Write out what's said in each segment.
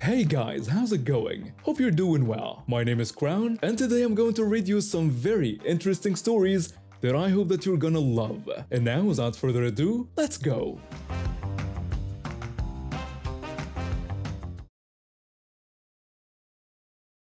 Hey guys, how's it going? Hope you're doing well. My name is Crown, and today I'm going to read you some very interesting stories that I hope that you're gonna love. And now, without further ado, let's go!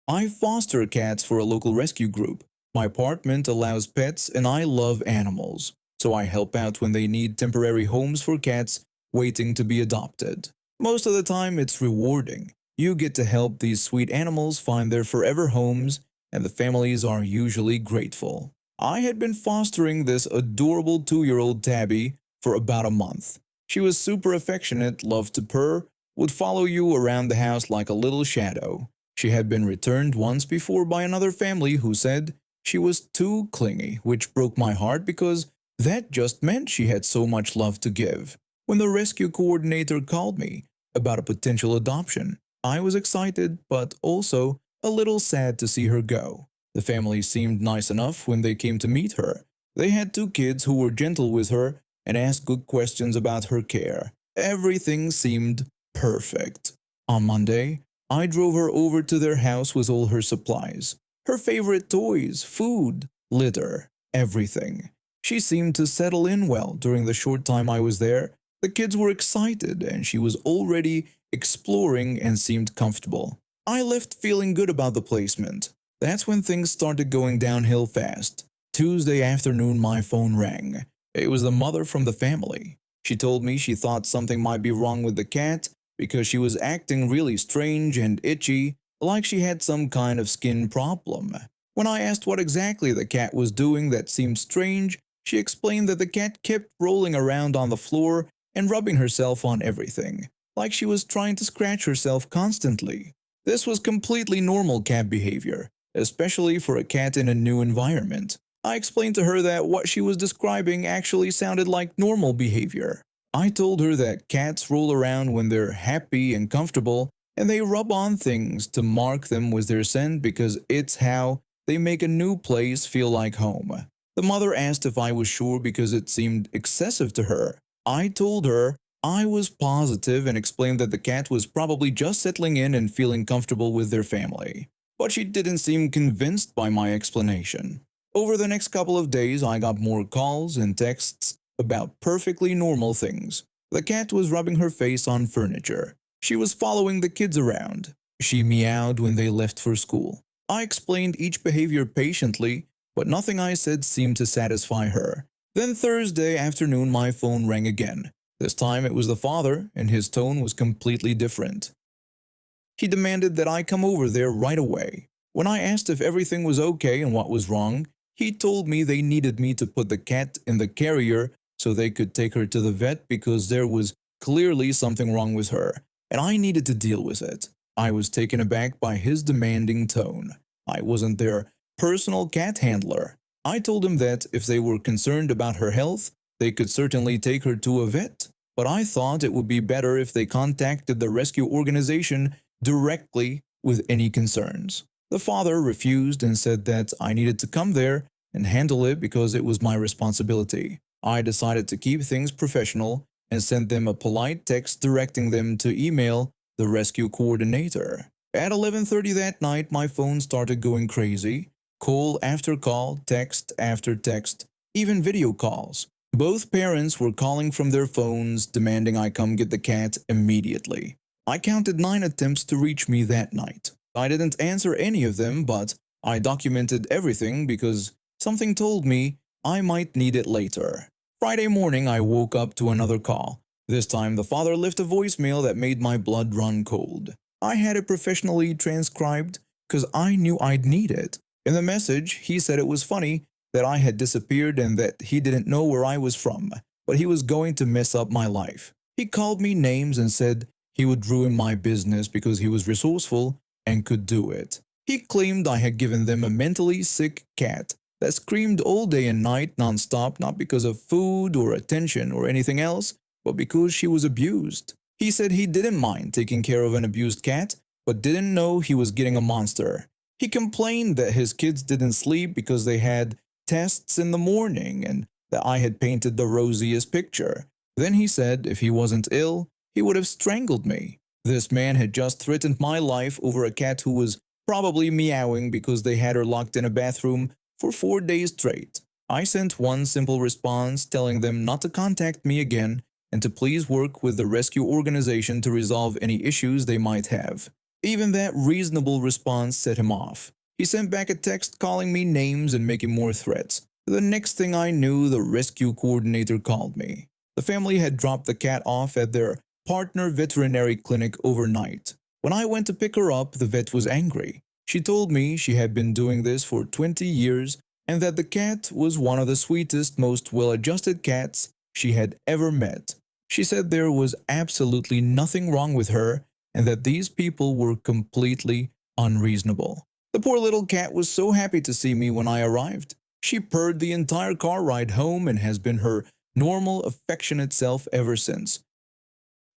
I foster cats for a local rescue group. My apartment allows pets and I love animals, so I help out when they need temporary homes for cats waiting to be adopted. Most of the time it's rewarding. You get to help these sweet animals find their forever homes, and the families are usually grateful. I had been fostering this adorable 2-year-old tabby for about a month. She was super affectionate, loved to purr, would follow you around the house like a little shadow. She had been returned once before by another family who said she was too clingy, which broke my heart because that just meant she had so much love to give. When the rescue coordinator called me about a potential adoption, I was excited but also a little sad to see her go. The family seemed nice enough when they came to meet her. They had 2 kids who were gentle with her and asked good questions about her care. Everything seemed perfect. On Monday, I drove her over to their house with all her supplies. Her favorite toys, food, litter, everything. She seemed to settle in well during the short time I was there. The kids were excited and she was already exploring and seemed comfortable. I left feeling good about the placement. That's when things started going downhill fast. Tuesday afternoon my phone rang. It was the mother from the family. She told me she thought something might be wrong with the cat because she was acting really strange and itchy, like she had some kind of skin problem. When I asked what exactly the cat was doing that seemed strange, she explained that the cat kept rolling around on the floor and rubbing herself on everything, like she was trying to scratch herself constantly. This was completely normal cat behavior, especially for a cat in a new environment. I explained to her that what she was describing actually sounded like normal behavior. I told her that cats roll around when they're happy and comfortable, and they rub on things to mark them with their scent because it's how they make a new place feel like home. The mother asked if I was sure because it seemed excessive to her. I told her I was positive and explained that the cat was probably just settling in and feeling comfortable with their family. But she didn't seem convinced by my explanation. Over the next couple of days, I got more calls and texts about perfectly normal things. The cat was rubbing her face on furniture. She was following the kids around. She meowed when they left for school. I explained each behavior patiently, but nothing I said seemed to satisfy her. Then Thursday afternoon my phone rang again. This time it was the father, and his tone was completely different. He demanded that I come over there right away. When I asked if everything was okay and what was wrong, he told me they needed me to put the cat in the carrier so they could take her to the vet because there was clearly something wrong with her, and I needed to deal with it. I was taken aback by his demanding tone. I wasn't their personal cat handler. I told him that if they were concerned about her health, they could certainly take her to a vet, but I thought it would be better if they contacted the rescue organization directly with any concerns. The father refused and said that I needed to come there and handle it because it was my responsibility. I decided to keep things professional and sent them a polite text directing them to email the rescue coordinator. At 11:30 that night, my phone started going crazy. Call after call, text after text, even video calls. Both parents were calling from their phones, demanding I come get the cat immediately. I counted 9 attempts to reach me that night. I didn't answer any of them, but I documented everything because something told me I might need it later. Friday morning, I woke up to another call. This time, the father left a voicemail that made my blood run cold. I had it professionally transcribed because I knew I'd need it. In the message, he said it was funny that I had disappeared and that he didn't know where I was from, but he was going to mess up my life. He called me names and said he would ruin my business because he was resourceful and could do it. He claimed I had given them a mentally sick cat that screamed all day and night nonstop, not because of food or attention or anything else, but because she was abused. He said he didn't mind taking care of an abused cat, but didn't know he was getting a monster. He complained that his kids didn't sleep because they had tests in the morning and that I had painted the rosiest picture. Then he said if he wasn't ill, he would have strangled me. This man had just threatened my life over a cat who was probably meowing because they had her locked in a bathroom for 4 days straight. I sent one simple response telling them not to contact me again and to please work with the rescue organization to resolve any issues they might have. Even that reasonable response set him off. He sent back a text calling me names and making more threats. The next thing I knew, the rescue coordinator called me. The family had dropped the cat off at their partner veterinary clinic overnight. When I went to pick her up, the vet was angry. She told me she had been doing this for 20 years and that the cat was one of the sweetest, most well-adjusted cats she had ever met. She said there was absolutely nothing wrong with her and that these people were completely unreasonable. The poor little cat was so happy to see me when I arrived. She purred the entire car ride home and has been her normal, affectionate self ever since.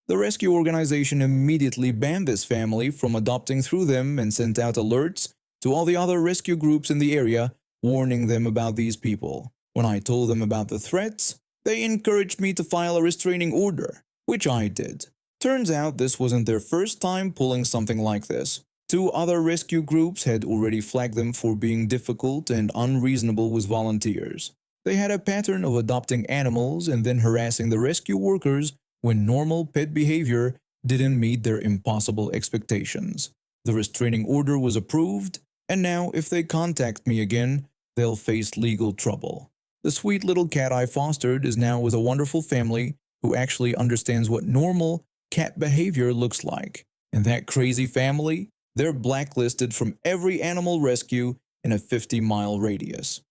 The rescue organization immediately banned this family from adopting through them and sent out alerts to all the other rescue groups in the area, warning them about these people. When I told them about the threats, they encouraged me to file a restraining order, which I did. Turns out this wasn't their first time pulling something like this. 2 other rescue groups had already flagged them for being difficult and unreasonable with volunteers. They had a pattern of adopting animals and then harassing the rescue workers when normal pet behavior didn't meet their impossible expectations. The restraining order was approved, and now if they contact me again, they'll face legal trouble. The sweet little cat I fostered is now with a wonderful family who actually understands what normal cat behavior looks like. And that crazy family, they're blacklisted from every animal rescue in a 50-mile radius.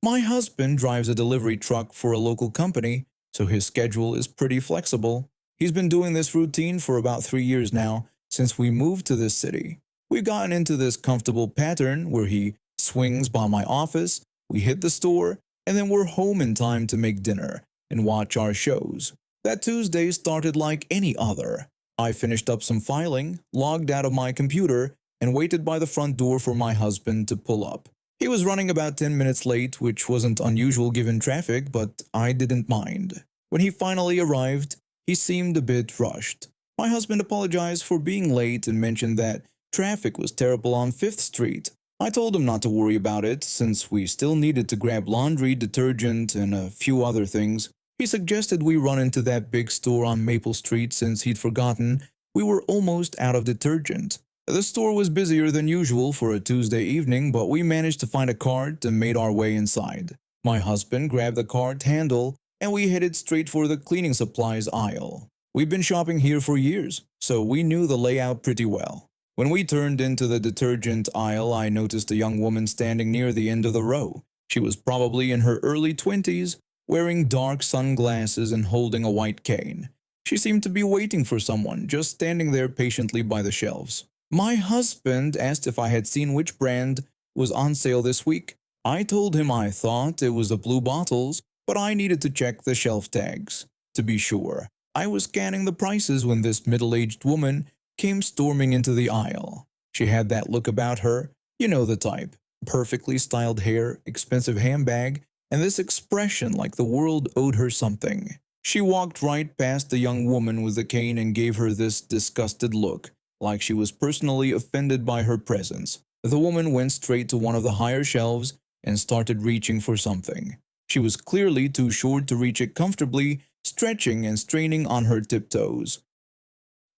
My husband drives a delivery truck for a local company, so his schedule is pretty flexible. He's been doing this routine for about 3 years now, since we moved to this city. We've gotten into this comfortable pattern where he swings by my office, we hit the store, and then we're home in time to make dinner and watch our shows. That Tuesday started like any other. I finished up some filing, logged out of my computer, and waited by the front door for my husband to pull up. He was running about 10 minutes late, which wasn't unusual given traffic, but I didn't mind. When he finally arrived, he seemed a bit rushed. My husband apologized for being late and mentioned that traffic was terrible on 5th Street. I told him not to worry about it, since we still needed to grab laundry, detergent, and a few other things. He suggested we run into that big store on Maple Street since he'd forgotten we were almost out of detergent. The store was busier than usual for a Tuesday evening, but we managed to find a cart and made our way inside. My husband grabbed the cart handle and we headed straight for the cleaning supplies aisle. We've been shopping here for years, so we knew the layout pretty well. When we turned into the detergent aisle, I noticed a young woman standing near the end of the row. She was probably in her early 20s, wearing dark sunglasses and holding a white cane. She seemed to be waiting for someone, just standing there patiently by the shelves. My husband asked if I had seen which brand was on sale this week. I told him I thought it was the blue bottles, but I needed to check the shelf tags to be sure. I was scanning the prices when this middle-aged woman came storming into the aisle. She had that look about her, you know the type. Perfectly styled hair, expensive handbag, and this expression like the world owed her something. She walked right past the young woman with the cane and gave her this disgusted look, like she was personally offended by her presence. The woman went straight to one of the higher shelves and started reaching for something. She was clearly too short to reach it comfortably, stretching and straining on her tiptoes.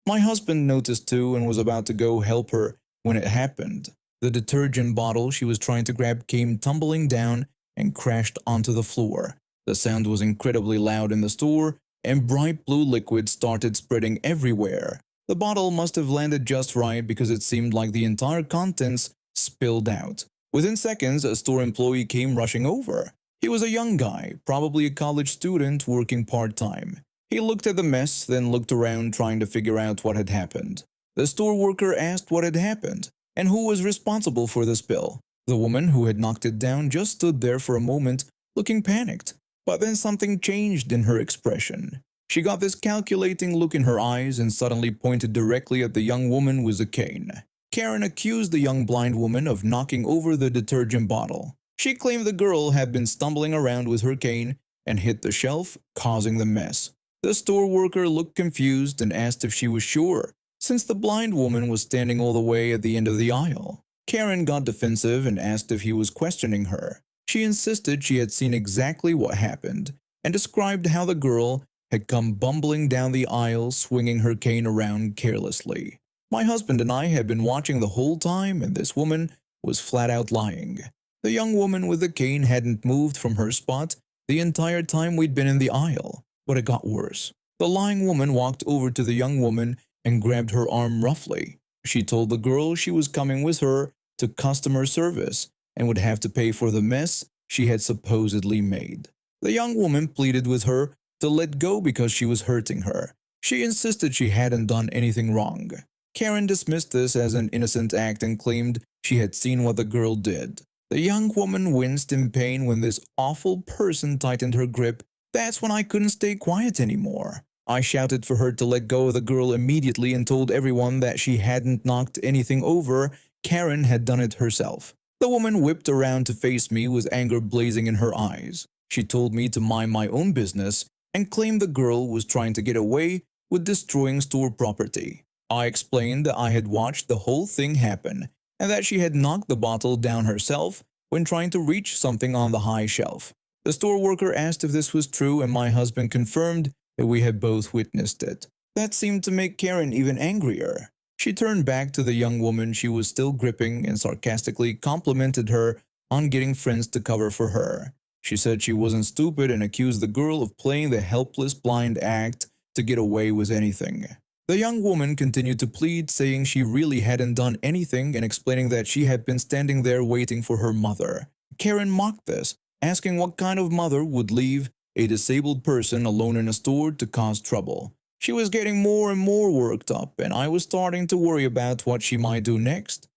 My husband noticed too and was about to go help her when it happened. The detergent bottle she was trying to grab came tumbling down and crashed onto the floor. The sound was incredibly loud in the store, and bright blue liquid started spreading everywhere. The bottle must have landed just right because it seemed like the entire contents spilled out. Within seconds, a store employee came rushing over. He was a young guy, probably a college student working part-time. He looked at the mess, then looked around trying to figure out what had happened. The store worker asked what had happened and who was responsible for the spill. The woman who had knocked it down just stood there for a moment, looking panicked. But then something changed in her expression. She got this calculating look in her eyes and suddenly pointed directly at the young woman with the cane. Karen accused the young blind woman of knocking over the detergent bottle. She claimed the girl had been stumbling around with her cane and hit the shelf, causing the mess. The store worker looked confused and asked if she was sure, since the blind woman was standing all the way at the end of the aisle. Karen got defensive and asked if he was questioning her. She insisted she had seen exactly what happened and described how the girl had come bumbling down the aisle swinging her cane around carelessly. My husband and I had been watching the whole time, and this woman was flat out lying. The young woman with the cane hadn't moved from her spot the entire time we'd been in the aisle. But it got worse. The lying woman walked over to the young woman and grabbed her arm roughly. She told the girl she was coming with her to customer service and would have to pay for the mess she had supposedly made. The young woman pleaded with her to let go because she was hurting her. She insisted she hadn't done anything wrong. Karen dismissed this as an innocent act and claimed she had seen what the girl did. The young woman winced in pain when this awful person tightened her grip. That's when I couldn't stay quiet anymore. I shouted for her to let go of the girl immediately and told everyone that she hadn't knocked anything over. Karen had done it herself. The woman whipped around to face me with anger blazing in her eyes. She told me to mind my own business and claimed the girl was trying to get away with destroying store property. I explained that I had watched the whole thing happen and that she had knocked the bottle down herself when trying to reach something on the high shelf. The store worker asked if this was true, and my husband confirmed that we had both witnessed it. That seemed to make Karen even angrier. She turned back to the young woman she was still gripping and sarcastically complimented her on getting friends to cover for her. She said she wasn't stupid and accused the girl of playing the helpless blind act to get away with anything. The young woman continued to plead, saying she really hadn't done anything and explaining that she had been standing there waiting for her mother. Karen mocked this, asking what kind of mother would leave a disabled person alone in a store to cause trouble. She was getting more and more worked up, and I was starting to worry about what she might do next.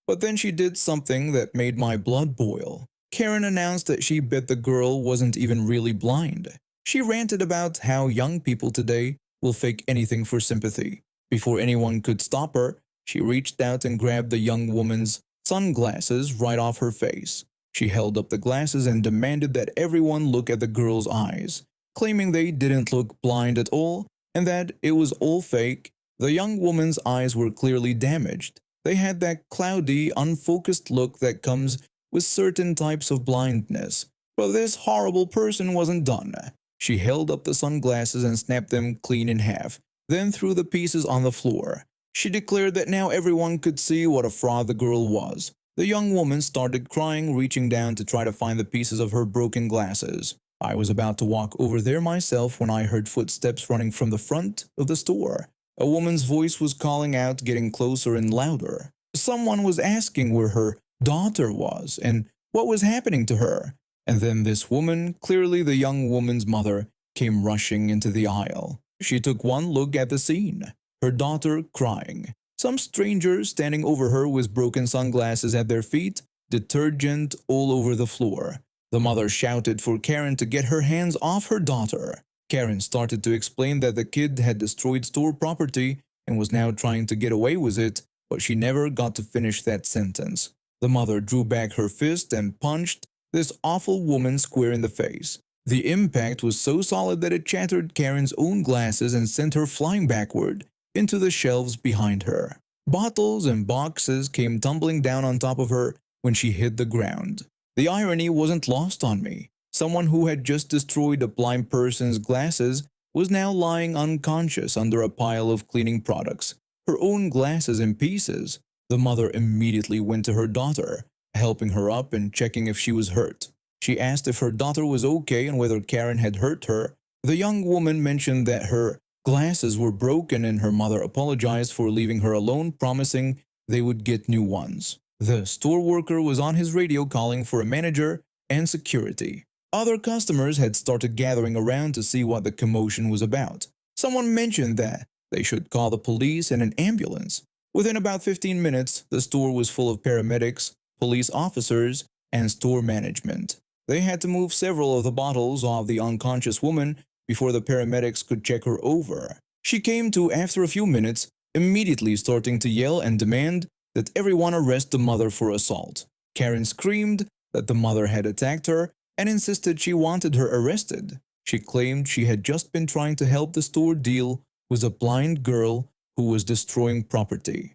But then she did something that made my blood boil. Karen announced that she bet the girl wasn't even really blind. She ranted about how young people today will fake anything for sympathy. Before anyone could stop her, she reached out and grabbed the young woman's sunglasses right off her face. She held up the glasses and demanded that everyone look at the girl's eyes, claiming they didn't look blind at all and that it was all fake. The young woman's eyes were clearly damaged. They had that cloudy, unfocused look that comes with certain types of blindness. But this horrible person wasn't done. She held up the sunglasses and snapped them clean in half, then threw the pieces on the floor. She declared that now everyone could see what a fraud the girl was. The young woman started crying, reaching down to try to find the pieces of her broken glasses. I was about to walk over there myself when I heard footsteps running from the front of the store. A woman's voice was calling out, getting closer and louder. Someone was asking where her daughter was and what was happening to her. And then this woman, clearly the young woman's mother, came rushing into the aisle. She took one look at the scene, her daughter crying, some stranger standing over her with broken sunglasses at their feet, detergent all over the floor. The mother shouted for Karen to get her hands off her daughter. Karen started to explain that the kid had destroyed store property and was now trying to get away with it, but she never got to finish that sentence. The mother drew back her fist and punched this awful woman square in the face. The impact was so solid that it shattered Karen's own glasses and sent her flying backward into the shelves behind her. Bottles and boxes came tumbling down on top of her when she hit the ground. The irony wasn't lost on me. Someone who had just destroyed a blind person's glasses was now lying unconscious under a pile of cleaning products, her own glasses in pieces. The mother immediately went to her daughter, helping her up and checking if she was hurt. She asked if her daughter was okay and whether Karen had hurt her. The young woman mentioned that her glasses were broken and her mother apologized for leaving her alone, promising they would get new ones. The store worker was on his radio calling for a manager and security. Other customers had started gathering around to see what the commotion was about. Someone mentioned that they should call the police and an ambulance. Within about 15 minutes, the store was full of paramedics, police officers, and store management. They had to move several of the bottles off the unconscious woman before the paramedics could check her over. She came to after a few minutes, immediately starting to yell and demand that everyone arrest the mother for assault. Karen screamed that the mother had attacked her and insisted she wanted her arrested. She claimed she had just been trying to help the store deal with a blind girl who was destroying property.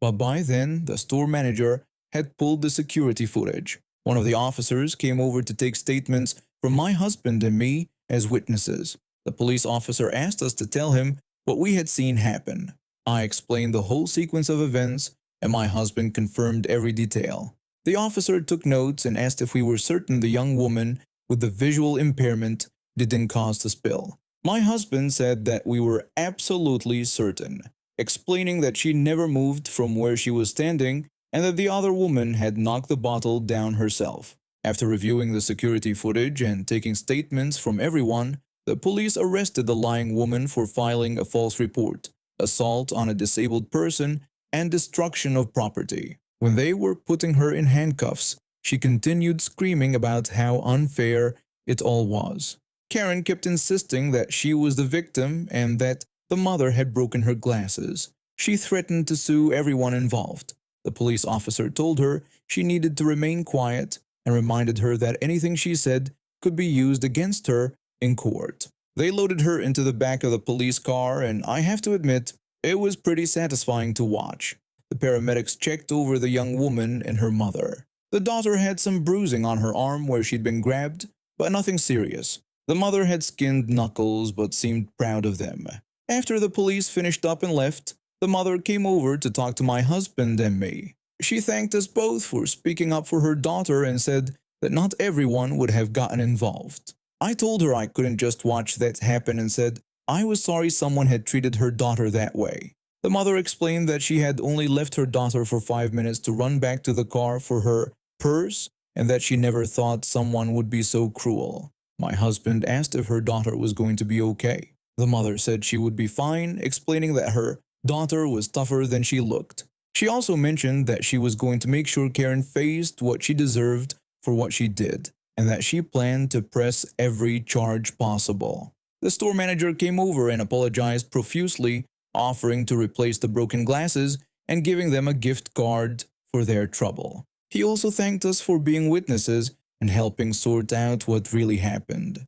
But by then, the store manager had pulled the security footage. One of the officers came over to take statements from my husband and me as witnesses. The police officer asked us to tell him what we had seen happen. I explained the whole sequence of events, and my husband confirmed every detail. The officer took notes and asked if we were certain the young woman with the visual impairment didn't cause the spill. My husband said that we were absolutely certain, explaining that she never moved from where she was standing and that the other woman had knocked the bottle down herself. After reviewing the security footage and taking statements from everyone, the police arrested the lying woman for filing a false report, assault on a disabled person, and destruction of property. When they were putting her in handcuffs, she continued screaming about how unfair it all was. Karen kept insisting that she was the victim and that the mother had broken her glasses. She threatened to sue everyone involved. The police officer told her she needed to remain quiet and reminded her that anything she said could be used against her in court. They loaded her into the back of the police car, and I have to admit, it was pretty satisfying to watch. The paramedics checked over the young woman and her mother. The daughter had some bruising on her arm where she'd been grabbed, but nothing serious. The mother had skinned knuckles but seemed proud of them. After the police finished up and left, the mother came over to talk to my husband and me. She thanked us both for speaking up for her daughter and said that not everyone would have gotten involved. I told her I couldn't just watch that happen and said I was sorry someone had treated her daughter that way. The mother explained that she had only left her daughter for 5 minutes to run back to the car for her purse and that she never thought someone would be so cruel. My husband asked if her daughter was going to be okay. The mother said she would be fine, explaining that her daughter was tougher than she looked. She also mentioned that she was going to make sure Karen faced what she deserved for what she did, and that she planned to press every charge possible. The store manager came over and apologized profusely, offering to replace the broken glasses and giving them a gift card for their trouble. He also thanked us for being witnesses and helping sort out what really happened.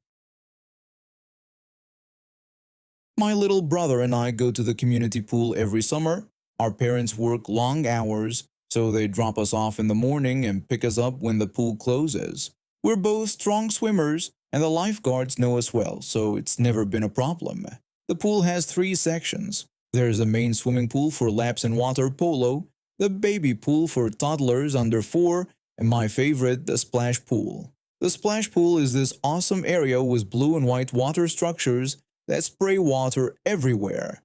My little brother and I go to the community pool every summer. Our parents work long hours, so they drop us off in the morning and pick us up when the pool closes. We're both strong swimmers, and the lifeguards know us well, so it's never been a problem. The pool has 3 sections. There's a main swimming pool for laps and water polo, the baby pool for toddlers under 4, and my favorite, the splash pool. The splash pool is this awesome area with blue and white water structures that spray water everywhere.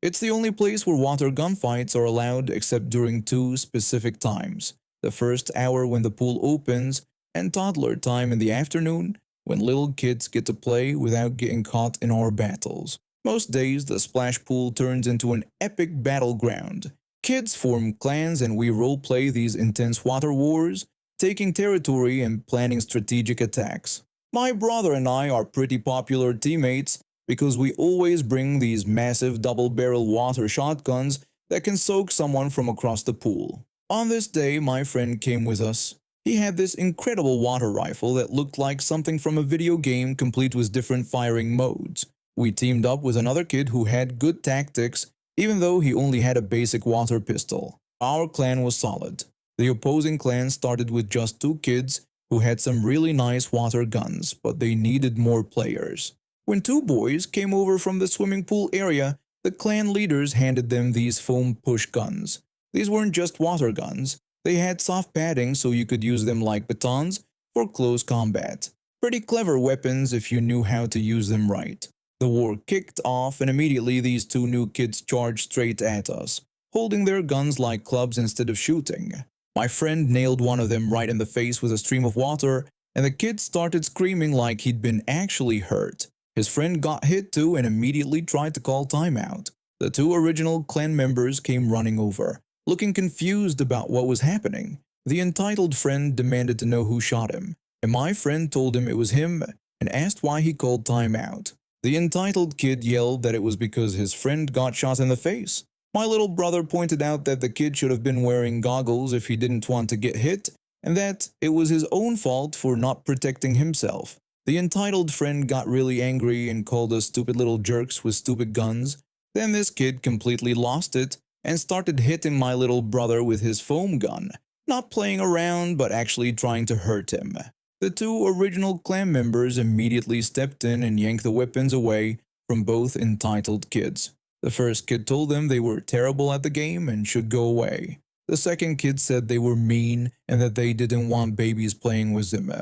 It's the only place where water gunfights are allowed except during 2 specific times. The first hour when the pool opens and toddler time in the afternoon when little kids get to play without getting caught in our battles. Most days the splash pool turns into an epic battleground. Kids form clans and we role-play these intense water wars, taking territory and planning strategic attacks. My brother and I are pretty popular teammates because we always bring these massive double-barrel water shotguns that can soak someone from across the pool. On this day, my friend came with us. He had this incredible water rifle that looked like something from a video game complete with different firing modes. We teamed up with another kid who had good tactics even though he only had a basic water pistol. Our clan was solid. The opposing clan started with just 2 kids who had some really nice water guns, but they needed more players. When 2 boys came over from the swimming pool area, the clan leaders handed them these foam push guns. These weren't just water guns. They had soft padding so you could use them like batons for close combat. Pretty clever weapons if you knew how to use them right. The war kicked off and immediately these 2 new kids charged straight at us, holding their guns like clubs instead of shooting. My friend nailed one of them right in the face with a stream of water, and the kid started screaming like he'd been actually hurt. His friend got hit too and immediately tried to call timeout. The 2 original clan members came running over, looking confused about what was happening. The entitled friend demanded to know who shot him, and my friend told him it was him and asked why he called timeout. The entitled kid yelled that it was because his friend got shot in the face. My little brother pointed out that the kid should have been wearing goggles if he didn't want to get hit, and that it was his own fault for not protecting himself. The entitled friend got really angry and called us stupid little jerks with stupid guns. Then this kid completely lost it and started hitting my little brother with his foam gun, not playing around but actually trying to hurt him. The two original clan members immediately stepped in and yanked the weapons away from both entitled kids. The first kid told them they were terrible at the game and should go away. The second kid said they were mean and that they didn't want babies playing with them.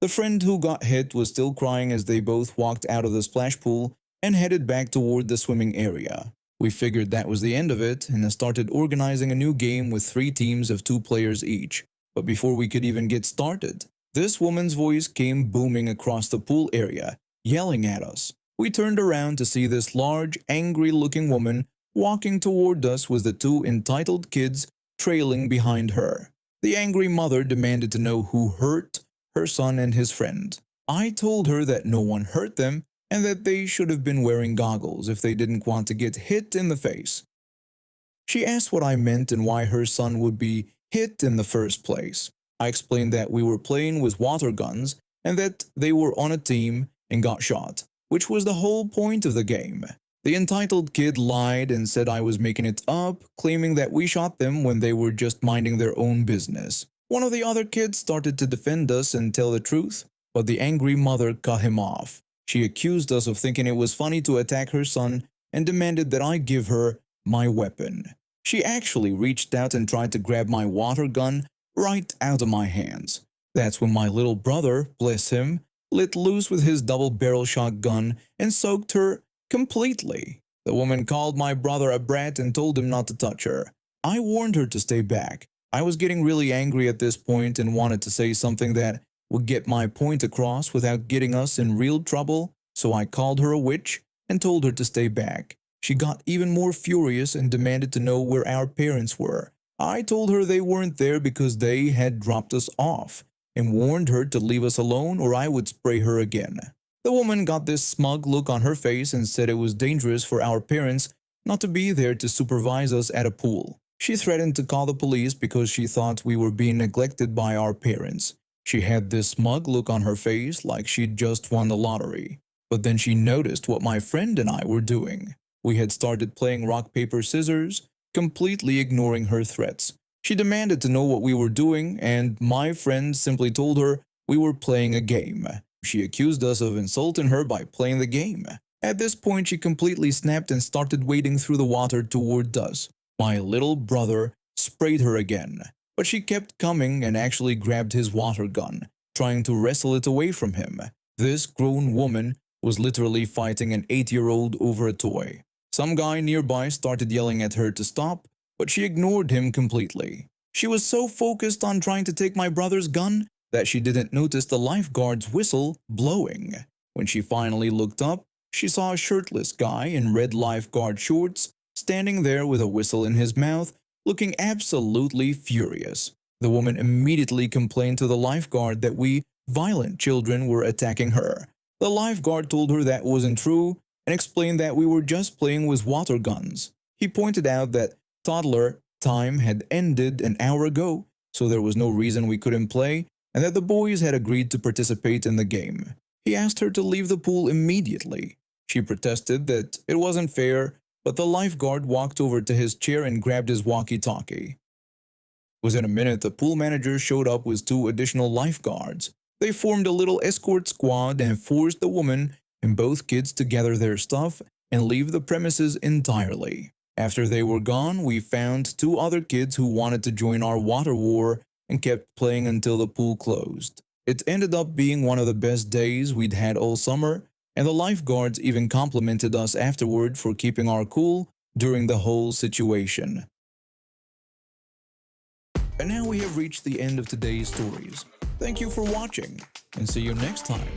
The friend who got hit was still crying as they both walked out of the splash pool and headed back toward the swimming area. We figured that was the end of it and started organizing a new game with 3 teams of 2 players each. But before we could even get started, this woman's voice came booming across the pool area, yelling at us. We turned around to see this large, angry-looking woman walking toward us with the 2 entitled kids trailing behind her. The angry mother demanded to know who hurt her son and his friend. I told her that no one hurt them and that they should have been wearing goggles if they didn't want to get hit in the face. She asked what I meant and why her son would be hit in the first place. I explained that we were playing with water guns and that they were on a team and got shot, which was the whole point of the game. The entitled kid lied and said I was making it up, claiming that we shot them when they were just minding their own business. One of the other kids started to defend us and tell the truth, but the angry mother cut him off. She accused us of thinking it was funny to attack her son and demanded that I give her my weapon. She actually reached out and tried to grab my water gun right out of my hands. That's when my little brother, bless him, lit loose with his double-barrel shotgun and soaked her completely. The woman called my brother a brat and told him not to touch her. I warned her to stay back. I was getting really angry at this point and wanted to say something that would get my point across without getting us in real trouble, so I called her a witch and told her to stay back. She got even more furious and demanded to know where our parents were. I told her they weren't there because they had dropped us off and warned her to leave us alone or I would spray her again. The woman got this smug look on her face and said it was dangerous for our parents not to be there to supervise us at a pool. She threatened to call the police because she thought we were being neglected by our parents. She had this smug look on her face like she'd just won the lottery. But then she noticed what my friend and I were doing. We had started playing rock, paper, scissors, completely ignoring her threats. She demanded to know what we were doing, and my friend simply told her we were playing a game. She accused us of insulting her by playing the game. At this point, she completely snapped and started wading through the water toward us. My little brother sprayed her again, but she kept coming and actually grabbed his water gun, trying to wrestle it away from him. This grown woman was literally fighting an 8-year-old over a toy. Some guy nearby started yelling at her to stop, but she ignored him completely. She was so focused on trying to take my brother's gun that she didn't notice the lifeguard's whistle blowing. When she finally looked up, she saw a shirtless guy in red lifeguard shorts standing there with a whistle in his mouth, looking absolutely furious. The woman immediately complained to the lifeguard that we violent children were attacking her. The lifeguard told her that wasn't true and explained that we were just playing with water guns. He pointed out that toddler time had ended an hour ago, so there was no reason we couldn't play, and that the boys had agreed to participate in the game. He asked her to leave the pool immediately. She protested that it wasn't fair, but the lifeguard walked over to his chair and grabbed his walkie-talkie. Within a minute, the pool manager showed up with 2 additional lifeguards. They formed a little escort squad and forced the woman and both kids to gather their stuff and leave the premises entirely. After they were gone, we found 2 other kids who wanted to join our water war and kept playing until the pool closed. It ended up being one of the best days we'd had all summer, and the lifeguards even complimented us afterward for keeping our cool during the whole situation. And now we have reached the end of today's stories. Thank you for watching, and see you next time.